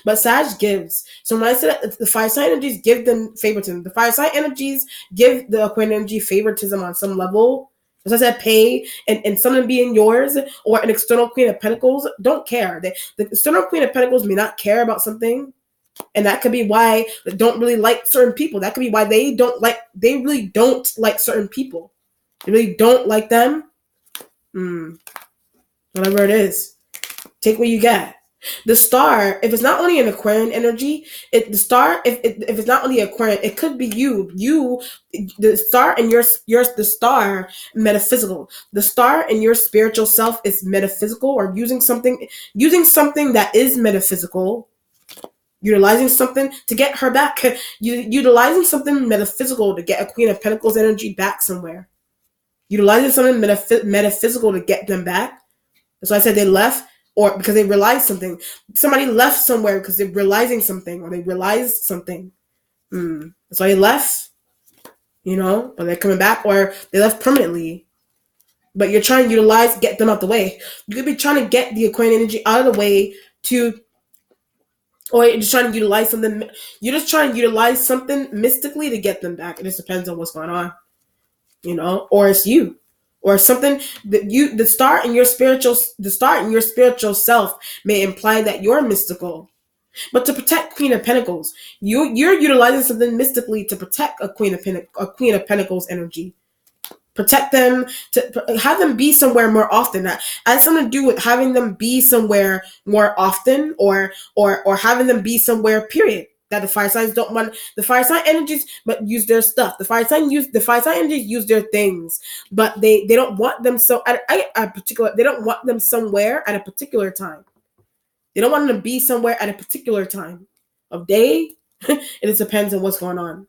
But Sag gives. So when I said that the fire sign energies give them favoritism, the fire sign energies give the Aquarian energy favoritism on some level. As I said, pay and something being yours, or an external Queen of Pentacles don't care. The external Queen of Pentacles may not care about something, and that could be why they don't really like certain people. That could be why they really don't like certain people. They really don't like them. Whatever it is, take what you get. The star, if it's not only an Aquarian energy, if it's not only Aquarian, it could be you. The star and the star metaphysical. The star and your spiritual self is metaphysical, or using something that is metaphysical. Utilizing something to get her back. Utilizing something metaphysical to get a Queen of Pentacles energy back somewhere. Utilizing something metaphysical to get them back. That's why I said they left, or because they realized something. Somebody left somewhere because they're realizing something, or they realized something. That's why they left, but they're coming back, or they left permanently. But you're trying to get them out the way. You could be trying to get the Aquarian energy out of the way or you're just trying to utilize something. You're just trying to utilize something mystically to get them back. It just depends on what's going on, or it's you. Or something that the star in your spiritual self may imply that you're mystical. But to protect Queen of Pentacles, you're utilizing something mystically to protect a Queen of Pentacles energy. Protect them, to have them be somewhere more often. That has something to do with having them be somewhere more often, or having them be somewhere, period. That the fire signs don't want. The fire sign energies but use their stuff. The fire sign energies use their things, but they don't want them they don't want them somewhere at a particular time. They don't want them to be somewhere at a particular time of day. It just depends on what's going on.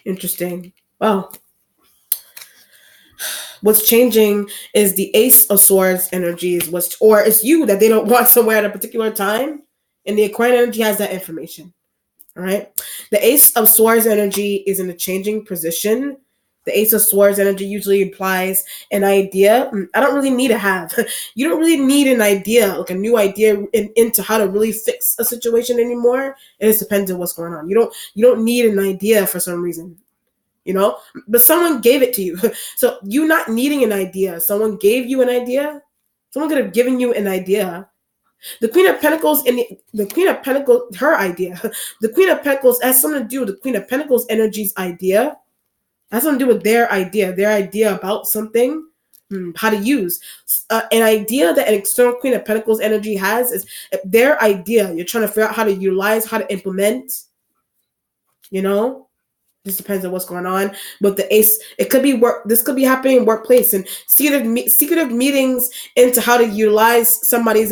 Interesting. Well, what's changing is the Ace of Swords energies, or it's you that they don't want somewhere at a particular time, and the Aquarian energy has that information. All right. The Ace of Swords energy is in a changing position. The Ace of Swords energy usually implies an idea. I don't really need to have. You don't really need an idea, like a new idea into how to really fix a situation anymore. It just depends on what's going on. You don't need an idea for some reason. But someone gave it to you. So you not needing an idea, someone gave you an idea. Someone could have given you an idea. The Queen of Pentacles her idea. The Queen of Pentacles has something to do with the Queen of Pentacles energy's idea. It has something to do with their idea about something, how to use. An idea that an external Queen of Pentacles energy has is their idea. You're trying to figure out how to utilize, how to implement, Just depends on what's going on. But the Ace, it could be work. This could be happening in workplace, and secretive meetings into how to utilize somebody's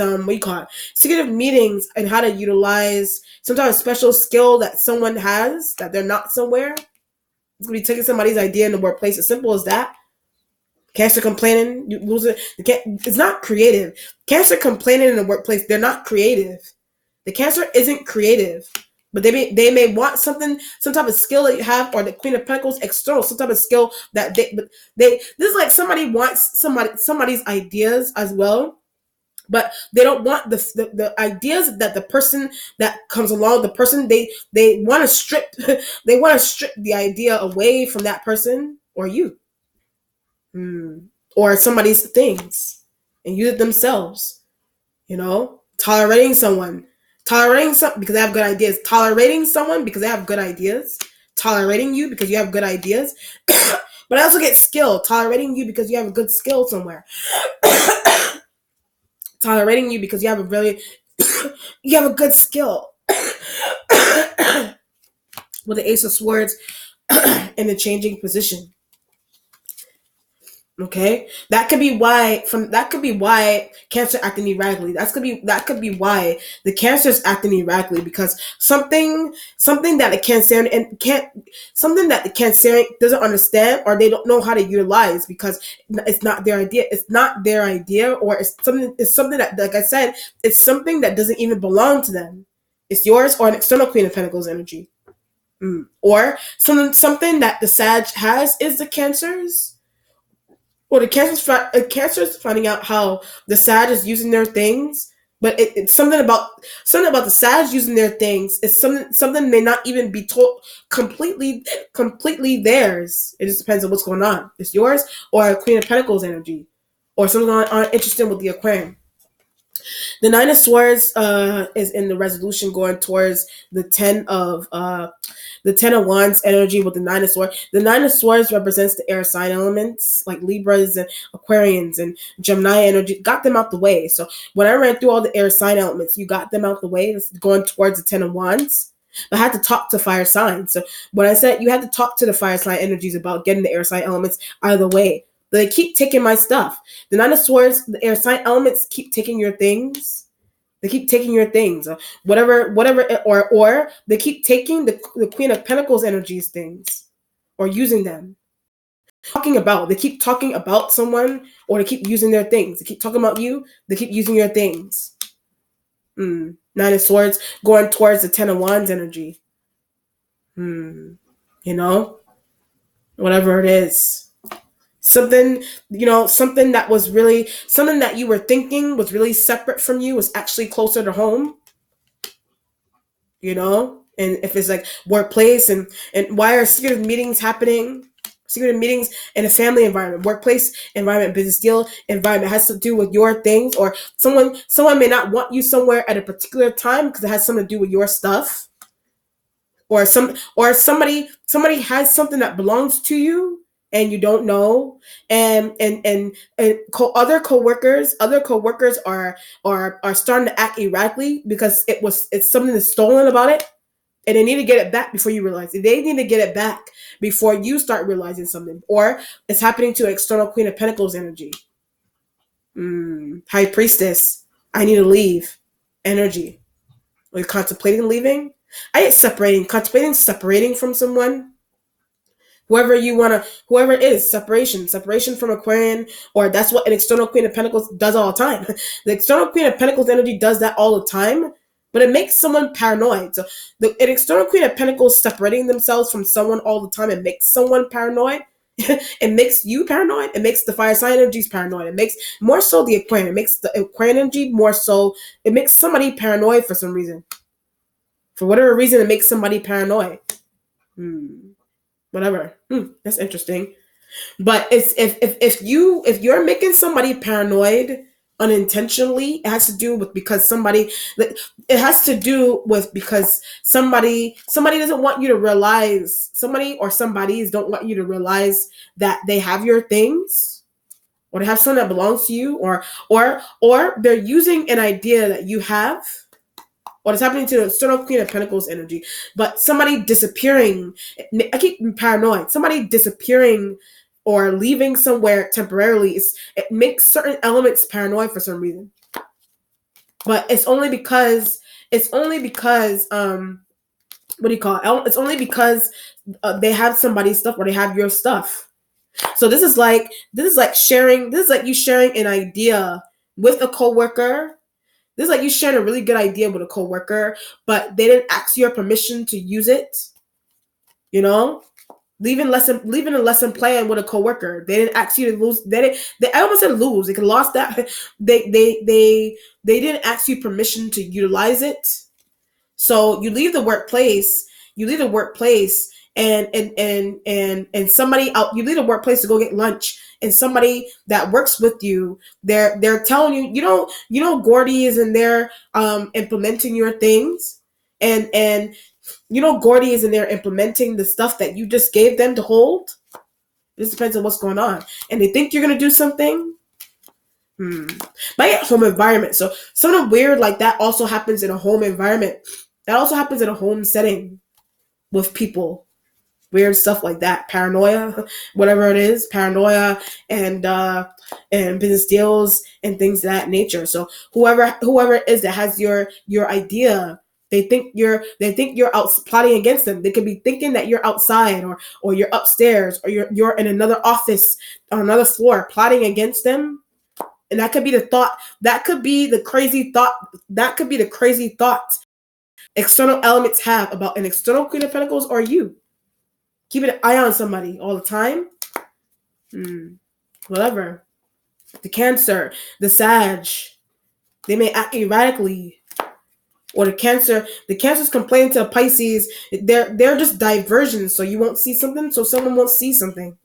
secretive meetings and how to utilize some type of special skill that someone has that they're not somewhere. It's gonna be taking somebody's idea in the workplace. As simple as that. Cancer complaining, you lose it. It's not creative. Cancer complaining in the workplace, they're not creative. The Cancer isn't creative. But they may want some type of skill that you have, or the Queen of Pentacles external, some type of skill that this is like somebody wants somebody's ideas as well, but they don't want the ideas that the person that comes along, the person they want to strip they want to strip the idea away from that person or you. Or somebody's things and use it themselves. Tolerating someone. Tolerating something because they have good ideas. Tolerating someone because they have good ideas. Tolerating you because you have good ideas. But I also get skill. Tolerating you because you have a good skill somewhere. Tolerating you because you have a really you have a good skill. With the Ace of Swords in the changing position. Okay, that could be why Cancer acting erratically. That could be why the Cancer is acting erratically, because something that the Cancerian something that the Cancerian doesn't understand, or they don't know how to utilize, because it's not their idea. It's not their idea, or it's something that, like I said, it's something that doesn't even belong to them. It's yours, or an external Queen of Pentacles energy, or something that the Sag has is the Cancers. Well, the Cancer's finding out how the Sag is using their things, but it's something about the Sag using their things. It's something may not even be told completely theirs. It just depends on what's going on. It's yours, or a Queen of Pentacles energy, or something on interesting with the Aquarian. The Nine of Swords is in the resolution, going towards the Ten of Wands energy with the Nine of Swords. The Nine of Swords represents the air sign elements like Libras and Aquarians and Gemini energy. Got them out the way. So when I ran through all the air sign elements, you got them out the way. It's going towards the Ten of Wands. But I had to talk to fire signs. So when I said you had to talk to the fire sign energies about getting the air sign elements out of the way, they keep taking my stuff. The Nine of Swords, the air sign elements keep taking your things. They keep taking your things, whatever, or they keep taking the Queen of Pentacles energies things, or using them. They keep talking about someone, or they keep using their things. They keep talking about you. They keep using your things. Nine of Swords going towards the Ten of Wands energy. Whatever it is. Something that was really, something that you were thinking was really separate from you was actually closer to home. And if it's like workplace, and why are secretive meetings happening? Secretive meetings in a family environment, workplace environment, business deal environment has to do with your things, or someone may not want you somewhere at a particular time because it has something to do with your stuff, or somebody has something that belongs to you and you don't know, and other coworkers are starting to act erratically because it's something that's stolen about it, and they need to get it back before you realize it. They need to get it back before you start realizing something, or it's happening to external Queen of Pentacles energy. High Priestess, I need to leave energy. Are you contemplating leaving? I ain't contemplating separating from someone. Whoever it is, separation from Aquarian, or that's what an external Queen of Pentacles does all the time. The external Queen of Pentacles energy does that all the time, but it makes someone paranoid. So an external Queen of Pentacles separating themselves from someone all the time, it makes someone paranoid. It makes you paranoid. It makes the fire sign energies paranoid. It makes more so the Aquarian. It makes the Aquarian energy more so. It makes somebody paranoid for some reason. For whatever reason, it makes somebody paranoid. Whatever. That's interesting. But it's if you're making somebody paranoid unintentionally, it has to do with because somebody doesn't want you to realize, somebodies don't want you to realize that they have your things, or they have something that belongs to you, or they're using an idea that you have. What is happening to the external Queen of Pentacles energy, but somebody disappearing. I keep being paranoid. Somebody disappearing or leaving somewhere temporarily, it makes certain elements paranoid for some reason. But it's only because what do you call it? It's only because they have somebody's stuff, or they have your stuff. So this is like sharing. This is like you sharing an idea with a coworker. This is like you sharing a really good idea with a coworker, but they didn't ask your permission to use it. Leaving a lesson plan with a coworker. They didn't ask you to lose. I almost said lose. They could lost that. They didn't ask you permission to utilize it. So you leave the workplace. and somebody out, you leave the workplace to go get lunch, and somebody that works with you, they're telling you, Gordy is in there implementing your things, and Gordy is in there implementing the stuff that you just gave them to hold. It just depends on what's going on, and they think you're gonna do something. My home environment. So something weird like that also happens in a home environment. That also happens in a home setting with people. Weird stuff like that. Paranoia, whatever it is, paranoia and business deals and things of that nature. So whoever it is that has your idea, they think you're out plotting against them. They could be thinking that you're outside or you're upstairs or you're in another office on another floor plotting against them. And that could be the thought. That could be the crazy thought. That could be the crazy thought external elements have about an external Queen of Pentacles or you. Keeping an eye on somebody all the time. Whatever. The Cancer, the Sag, they may act erratically. Or the Cancer's complaining to the Pisces. They're just diversions, so you won't see something, so someone won't see something.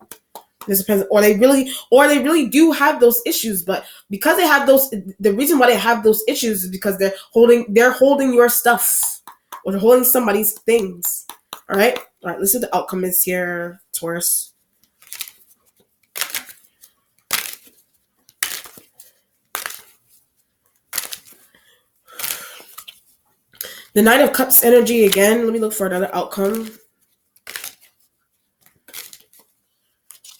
This depends, or they really do have those issues, but because they have those, the reason why they have those issues is because they're holding your stuff, or they're holding somebody's things. All right, let's see what the outcome is here, Taurus. The Knight of Cups energy again. Let me look for another outcome.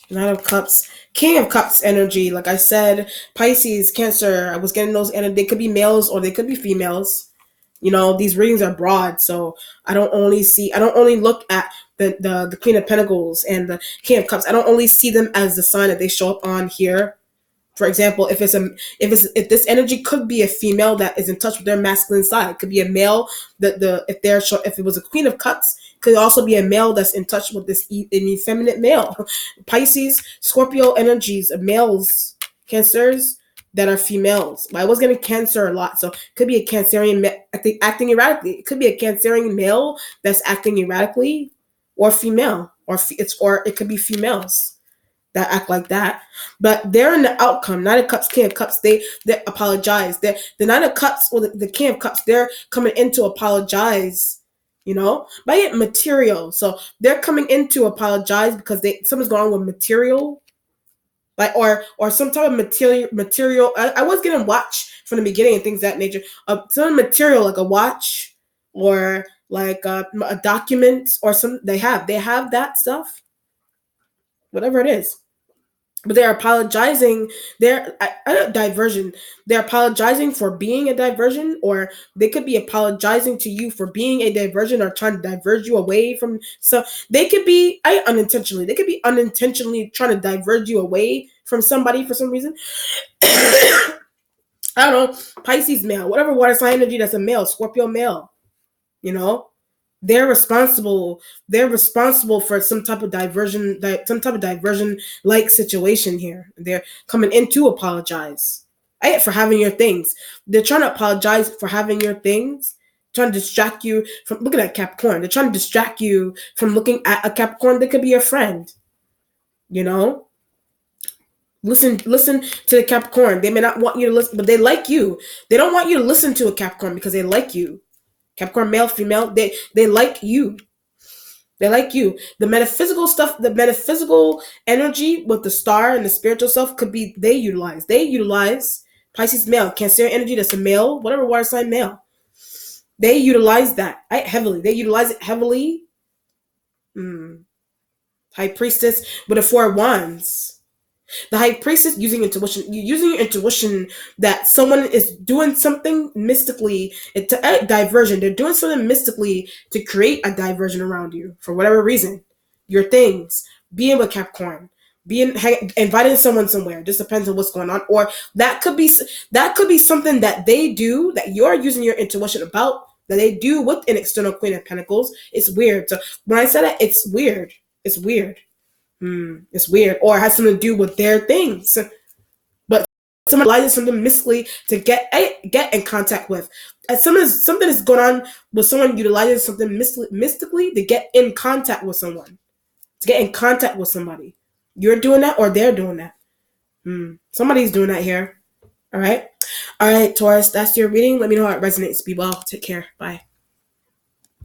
Knight of Cups, King of Cups energy. Like I said, Pisces, Cancer. I was getting those, and they could be males or they could be females. These readings are broad, so I don't only look at the Queen of Pentacles and the King of Cups. I don't only see them as the sign that they show up on here. For example, if this energy could be a female that is in touch with their masculine side, it could be a male if it was a Queen of Cups, could also be a male that's in touch with an effeminate male. Pisces, Scorpio energies of males, Cancers that are females. I was getting Cancer a lot, so it could be a Cancerian acting erratically. It could be a Cancerian male that's acting erratically, or female, or it could be females that act like that. But they're in the outcome. Knight of Cups, King of Cups, they apologize. The Knight of Cups or the King of Cups, they're coming in to apologize, by it material. So they're coming in to apologize because something's going on with material. Like or some type of material. I was getting watch from the beginning and things of that nature. Some material like a watch or like a document or some. They have that stuff. Whatever it is. But they're apologizing. They're a diversion. They're apologizing for being a diversion, or they could be apologizing to you for being a diversion or trying to diverge you away from. So they could be unintentionally. They could be unintentionally trying to diverge you away from somebody for some reason. I don't know. Pisces male, whatever water sign energy that's a male, Scorpio male. They're responsible for some type of diversion like situation here. They're coming in to apologize for having your things. They're trying to apologize for having your things, trying to distract you from looking at Capricorn. They're trying to distract you from looking at a Capricorn that could be your friend. Listen to the Capricorn. They may not want you to listen, but they like you. They don't want you to listen to a Capricorn because they like you. Capricorn male, female, they like you. They like you. The metaphysical stuff, the metaphysical energy with the star and the spiritual stuff could be they utilize. Pisces male, Cancer energy, that's a male, whatever water sign male. They utilize that heavily. They utilize it heavily. High Priestess with the 4 wands. The High Priestess using intuition. You're using your intuition that someone is doing something mystically. It's a diversion. They're doing something mystically to create a diversion around you for whatever reason. Your things. Being with Capricorn. Inviting someone somewhere. Just depends on what's going on. Or that could be something that they do that you're using your intuition about. That they do with an external Queen of Pentacles. It's weird. So when I said that, it's weird. It's weird. It's weird, or it has something to do with their things. But Someone utilizes something mystically to get in contact with. As something is going on with someone utilizing something mystically to get in contact with someone, to get in contact with somebody. You're doing that, or they're doing that. Somebody's doing that here. All right, Taurus. That's your reading. Let me know how it resonates. Be well. Take care. Bye.